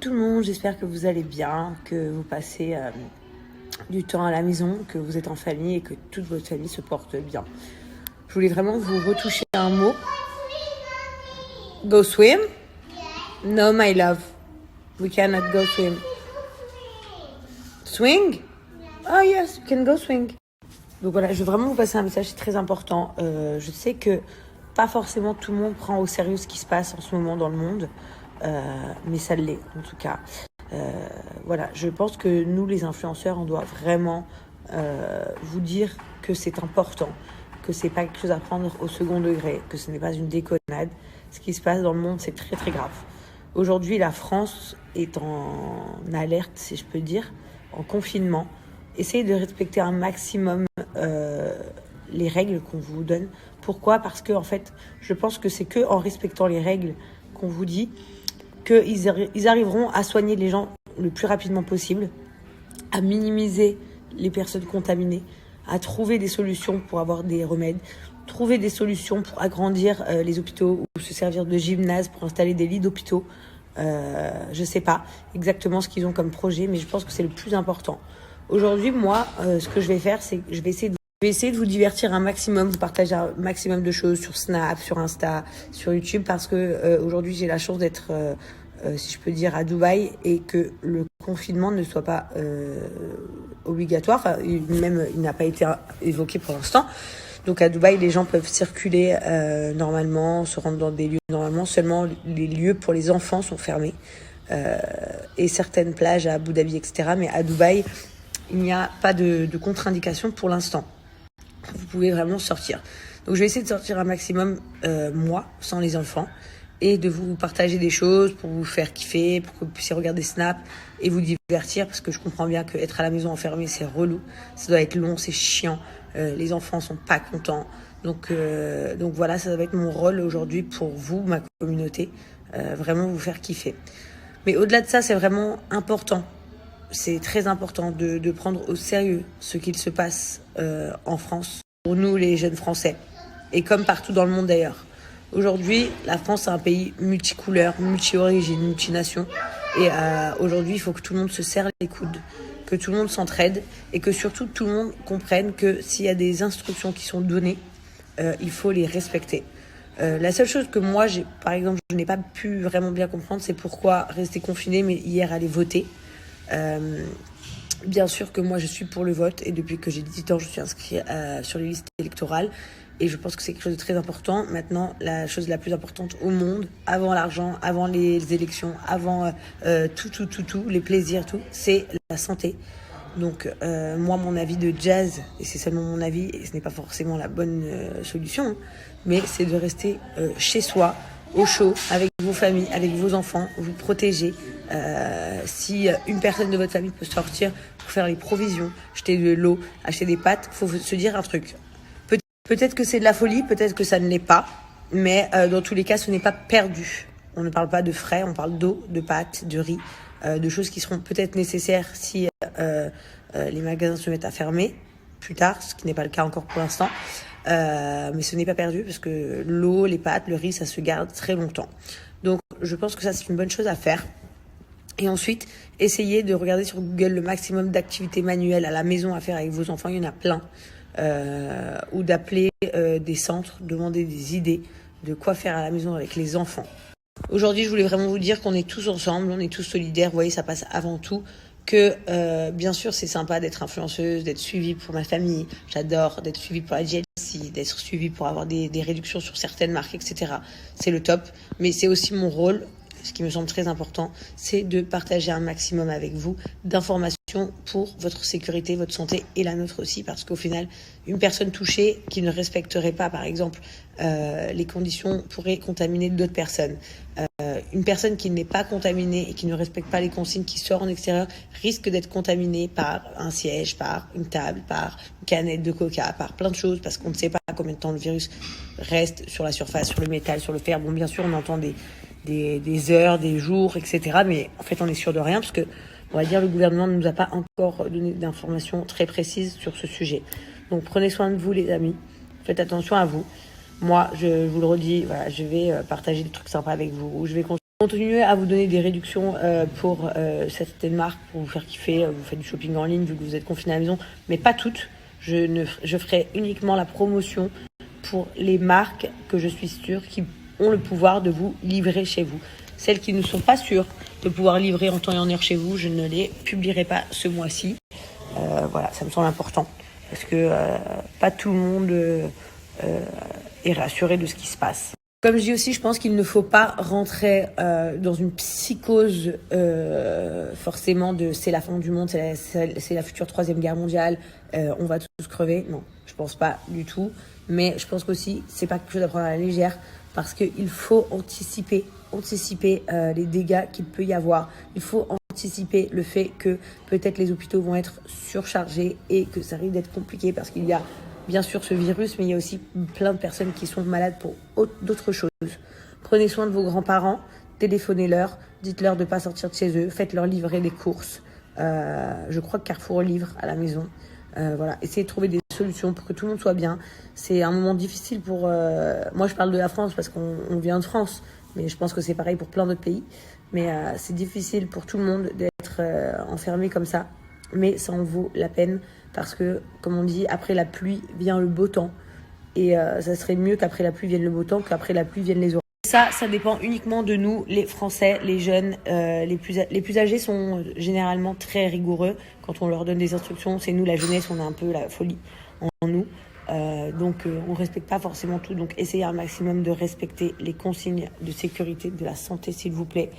Tout le monde, j'espère que vous allez bien, que vous passez du temps à la maison, que vous êtes en famille et que toute votre famille se porte bien. Je voulais vraiment vous retoucher un mot. Go swim? No, my love. We cannot go swim. Swing? Oh yes, you can go swing. Donc voilà, je veux vraiment vous passer un message très important. Je sais que pas forcément tout le monde prend au sérieux ce qui se passe en ce moment dans le monde, mais ça l'est en tout cas. Voilà, je pense que nous les influenceurs, on doit vraiment vous dire que c'est important, que c'est pas quelque chose à prendre au second degré, que ce n'est pas une déconnade. Ce qui se passe dans le monde, c'est très très grave. Aujourd'hui, la France est en alerte, si je peux dire, en confinement. Essayez de respecter un maximum les règles qu'on vous donne. Pourquoi ? Parce que en fait, je pense que c'est que en respectant les règles qu'on vous dit qu'ils arriveront à soigner les gens le plus rapidement possible, à minimiser les personnes contaminées, à trouver des solutions pour avoir des remèdes, trouver des solutions pour agrandir les hôpitaux ou se servir de gymnase pour installer des lits d'hôpitaux. Je sais pas exactement ce qu'ils ont comme projet, mais je pense que c'est le plus important. Aujourd'hui, moi, ce que je vais faire, c'est que je vais essayer de vous divertir un maximum, vous partager un maximum de choses sur Snap, sur Insta, sur YouTube, parce que aujourd'hui, j'ai la chance d'être, si je peux dire, à Dubaï et que le confinement ne soit pas obligatoire. Enfin, même, il n'a pas été évoqué pour l'instant. Donc à Dubaï, les gens peuvent circuler normalement, se rendre dans des lieux normalement. Seulement, les lieux pour les enfants sont fermés. Et certaines plages à Abu Dhabi, etc. Mais à Dubaï, il n'y a pas de contre-indication pour l'instant. Vous pouvez vraiment sortir. Donc je vais essayer de sortir un maximum, moi, sans les enfants, et de vous partager des choses pour vous faire kiffer, pour que vous puissiez regarder Snap et vous divertir, parce que je comprends bien qu'être à la maison enfermé, c'est relou. Ça doit être long, c'est chiant. Les enfants sont pas contents. Donc voilà, ça va être mon rôle aujourd'hui pour vous, ma communauté, vraiment vous faire kiffer. Mais au-delà de ça, c'est vraiment important. C'est très important de prendre au sérieux ce qu'il se passe en France, pour nous les jeunes Français, et comme partout dans le monde d'ailleurs. Aujourd'hui, la France est un pays multicouleur, multi-origine, multination, et aujourd'hui, il faut que tout le monde se serre les coudes, que tout le monde s'entraide, et que surtout tout le monde comprenne que s'il y a des instructions qui sont données, il faut les respecter. La seule chose que moi, par exemple, je n'ai pas pu vraiment bien comprendre, c'est pourquoi rester confiné, mais hier aller voter. Bien sûr que moi je suis pour le vote et depuis que j'ai 18 ans je suis inscrite sur les listes électorales et je pense que c'est quelque chose de très important. Maintenant, la chose la plus importante au monde, avant l'argent, avant les élections, avant tout, les plaisirs, tout, c'est la santé. Donc moi mon avis de jazz, et c'est seulement mon avis et ce n'est pas forcément la bonne solution, hein, mais c'est de rester chez soi, au chaud, avec vos familles, avec vos enfants, vous protéger. Si une personne de votre famille peut sortir pour faire les provisions, acheter de l'eau, acheter des pâtes, il faut se dire un truc. Peut-être que c'est de la folie, peut-être que ça ne l'est pas, mais dans tous les cas, ce n'est pas perdu. On ne parle pas de frais, on parle d'eau, de pâtes, de riz, de choses qui seront peut-être nécessaires si les magasins se mettent à fermer plus tard, ce qui n'est pas le cas encore pour l'instant. Mais ce n'est pas perdu parce que l'eau, les pâtes, le riz, ça se garde très longtemps. Donc je pense que ça, c'est une bonne chose à faire. Et ensuite, essayez de regarder sur Google le maximum d'activités manuelles à la maison à faire avec vos enfants. Il y en a plein. Ou d'appeler des centres, demander des idées de quoi faire à la maison avec les enfants. Aujourd'hui, je voulais vraiment vous dire qu'on est tous ensemble, on est tous solidaires. Vous voyez, ça passe avant tout. Que bien sûr, c'est sympa d'être influenceuse, d'être suivie pour ma famille. J'adore d'être suivie pour la GLC, d'être suivie pour avoir des réductions sur certaines marques, etc. C'est le top. Mais c'est aussi mon rôle, ce qui me semble très important, c'est de partager un maximum avec vous d'informations pour votre sécurité, votre santé et la nôtre aussi, parce qu'au final, une personne touchée qui ne respecterait pas, par exemple, les conditions pourrait contaminer d'autres personnes. Une personne qui n'est pas contaminée et qui ne respecte pas les consignes, qui sort en extérieur, risque d'être contaminée par un siège, par une table, par une canette de coca, par plein de choses, parce qu'on ne sait pas combien de temps le virus reste sur la surface, sur le métal, sur le fer. Bon, bien sûr, on entend des heures, des jours, etc. Mais en fait, on est sûr de rien parce que, on va dire, le gouvernement ne nous a pas encore donné d'informations très précises sur ce sujet. Donc, prenez soin de vous, les amis. Faites attention à vous. Moi, je vous le redis, voilà, je vais partager des trucs sympas avec vous. Je vais Continuer à vous donner des réductions pour certaines marques, pour vous faire kiffer. Vous faites du shopping en ligne vu que vous êtes confinés à la maison, mais pas toutes. Je ferai uniquement la promotion pour les marques que je suis sûre qui ont le pouvoir de vous livrer chez vous. Celles qui ne sont pas sûres de pouvoir livrer en temps et en heure chez vous, je ne les publierai pas ce mois-ci. Voilà, ça me semble important parce que pas tout le monde est rassuré de ce qui se passe. Comme je dis aussi, je pense qu'il ne faut pas rentrer dans une psychose forcément de c'est la fin du monde, c'est la future troisième guerre mondiale, on va tous crever. Non, je pense pas du tout. Mais je pense qu'aussi, c'est pas quelque chose à prendre à la légère parce qu'il faut anticiper les dégâts qu'il peut y avoir. Il faut anticiper le fait que peut-être les hôpitaux vont être surchargés et que ça risque d'être compliqué parce qu'il y a bien sûr ce virus, mais il y a aussi plein de personnes qui sont malades pour d'autres choses. Prenez soin de vos grands-parents, téléphonez-leur, dites-leur de ne pas sortir de chez eux, faites-leur livrer des courses. Je crois que Carrefour livre à la maison. Voilà, essayez de trouver des solutions pour que tout le monde soit bien. C'est un moment difficile pour... moi, je parle de la France parce qu'on vient de France, mais je pense que c'est pareil pour plein d'autres pays. Mais c'est difficile pour tout le monde d'être enfermé comme ça. Mais ça en vaut la peine parce que, comme on dit, après la pluie vient le beau temps. Et ça serait mieux qu'après la pluie vienne le beau temps qu'après la pluie viennent les orages. Ça dépend uniquement de nous, les Français, les jeunes. Les plus âgés sont généralement très rigoureux. Quand on leur donne des instructions, c'est nous, la jeunesse, on a un peu la folie en nous. Donc on ne respecte pas forcément tout. Donc essayez un maximum de respecter les consignes de sécurité, de la santé, s'il vous plaît.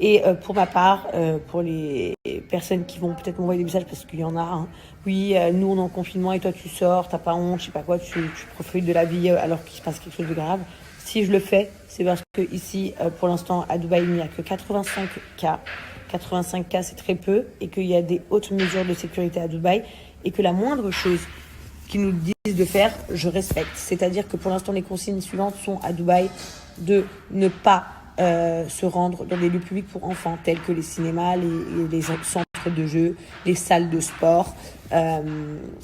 Et pour ma part, pour les personnes qui vont peut-être m'envoyer des messages, parce qu'il y en a, hein, oui, nous on est en confinement et toi tu sors, t'as pas honte, je sais pas quoi, tu profites de la vie alors qu'il se passe quelque chose de grave. Si je le fais, c'est parce que ici, pour l'instant, à Dubaï, il n'y a que 85 cas. 85 cas, c'est très peu, et qu'il y a des hautes mesures de sécurité à Dubaï, et que la moindre chose qu'ils nous disent de faire, je respecte. C'est-à-dire que pour l'instant, les consignes suivantes sont à Dubaï de ne pas se rendre dans des lieux publics pour enfants, tels que les cinémas, les centres de jeux, les salles de sport,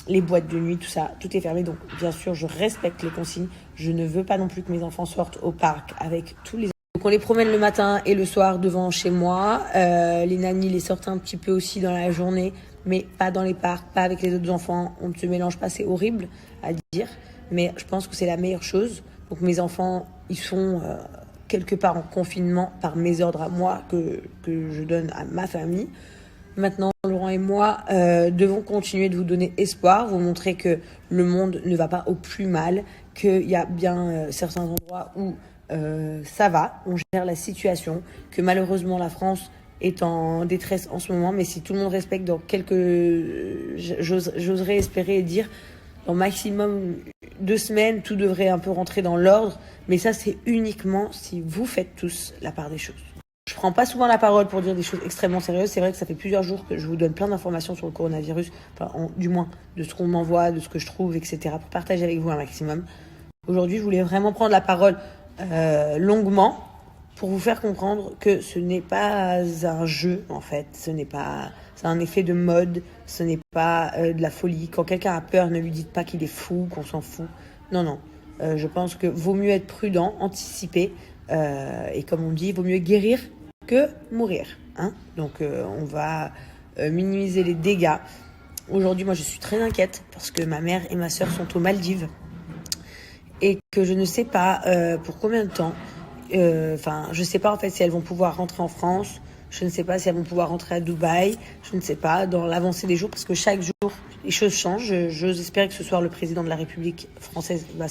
les boîtes de nuit, tout ça, tout est fermé. Donc, bien sûr, je respecte les consignes. Je ne veux pas non plus que mes enfants sortent au parc avec tous les... Donc, on les promène le matin et le soir devant chez moi. Les nannies les sortent un petit peu aussi dans la journée, mais pas dans les parcs, pas avec les autres enfants. On ne se mélange pas, c'est horrible à dire, mais je pense que c'est la meilleure chose. Donc, mes enfants, ils sont... quelque part en confinement par mes ordres à moi que je donne à ma famille. Maintenant, Laurent et moi devons continuer de vous donner espoir, vous montrer que le monde ne va pas au plus mal, qu'il y a bien certains endroits où ça va, on gère la situation, que malheureusement la France est en détresse en ce moment, mais si tout le monde respecte dans j'oserais espérer et dire, dans maximum 2 semaines, tout devrait un peu rentrer dans l'ordre. Mais ça, c'est uniquement si vous faites tous la part des choses. Je prends pas souvent la parole pour dire des choses extrêmement sérieuses. C'est vrai que ça fait plusieurs jours que je vous donne plein d'informations sur le coronavirus, du moins de ce qu'on m'envoie, de ce que je trouve, etc., pour partager avec vous un maximum. Aujourd'hui, je voulais vraiment prendre la parole longuement pour vous faire comprendre que ce n'est pas un jeu, en fait. C'est un effet de mode, ce n'est pas de la folie. Quand quelqu'un a peur, ne lui dites pas qu'il est fou, qu'on s'en fout. Non. Je pense que vaut mieux être prudent, anticiper. Et comme on dit, vaut mieux guérir que mourir. Hein. Donc on va minimiser les dégâts. Aujourd'hui, moi, je suis très inquiète parce que ma mère et ma sœur sont aux Maldives. Et que je ne sais pas pour combien de temps. Je sais pas en fait si elles vont pouvoir rentrer en France. Je ne sais pas si elles vont pouvoir rentrer à Dubaï. Je ne sais pas dans l'avancée des jours parce que chaque jour les choses changent. J'ose espérer que ce soir le président de la République française va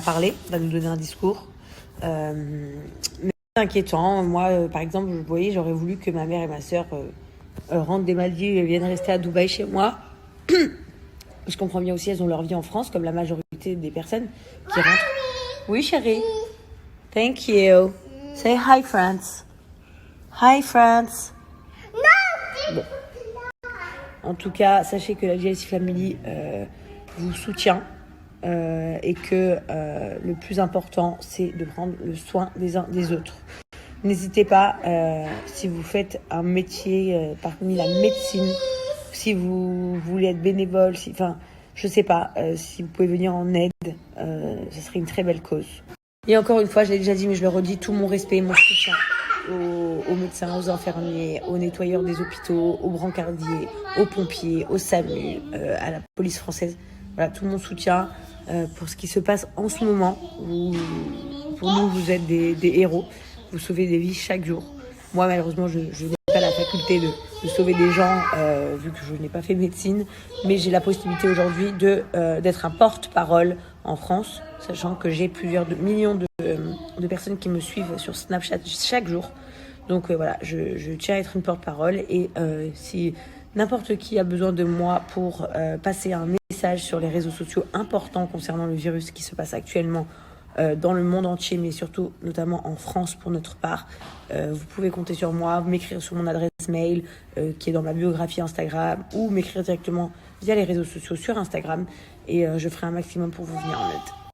parler, va nous donner un discours. Mais c'est inquiétant. Moi, par exemple, vous voyez, j'aurais voulu que ma mère et ma sœur rentrent des Maldives et viennent rester à Dubaï chez moi. Je comprends bien aussi, elles ont leur vie en France, comme la majorité des personnes qui rentrent. Oui, chérie. Thank you. Say hi, France. Hi, France. Bon. En tout cas, sachez que la GLC Family vous soutient et que le plus important, c'est de prendre le soin des uns des autres. N'hésitez pas, si vous faites un métier parmi la médecine, si vous voulez être bénévole, je sais pas, si vous pouvez venir en aide, ce serait une très belle cause. Et encore une fois, je l'ai déjà dit, mais je le redis, tout mon respect, mon soutien aux médecins, aux infirmiers, aux nettoyeurs des hôpitaux, aux brancardiers, aux pompiers, aux SAMU, à la police française. Voilà, tout mon soutien pour ce qui se passe en ce moment. Pour nous, vous êtes des héros. Vous sauvez des vies chaque jour. Moi, malheureusement, je n'ai pas la faculté de sauver des gens, vu que je n'ai pas fait médecine. Mais j'ai la possibilité aujourd'hui d'être un porte-parole en France, sachant que j'ai plusieurs millions de personnes qui me suivent sur Snapchat chaque jour. Donc voilà, je tiens à être une porte-parole. Et si n'importe qui a besoin de moi pour passer un message sur les réseaux sociaux importants concernant le virus qui se passe actuellement dans le monde entier, mais surtout notamment en France pour notre part, vous pouvez compter sur moi, m'écrire sur mon adresse mail qui est dans ma biographie Instagram, ou m'écrire directement via les réseaux sociaux sur Instagram, et je ferai un maximum pour vous venir en aide.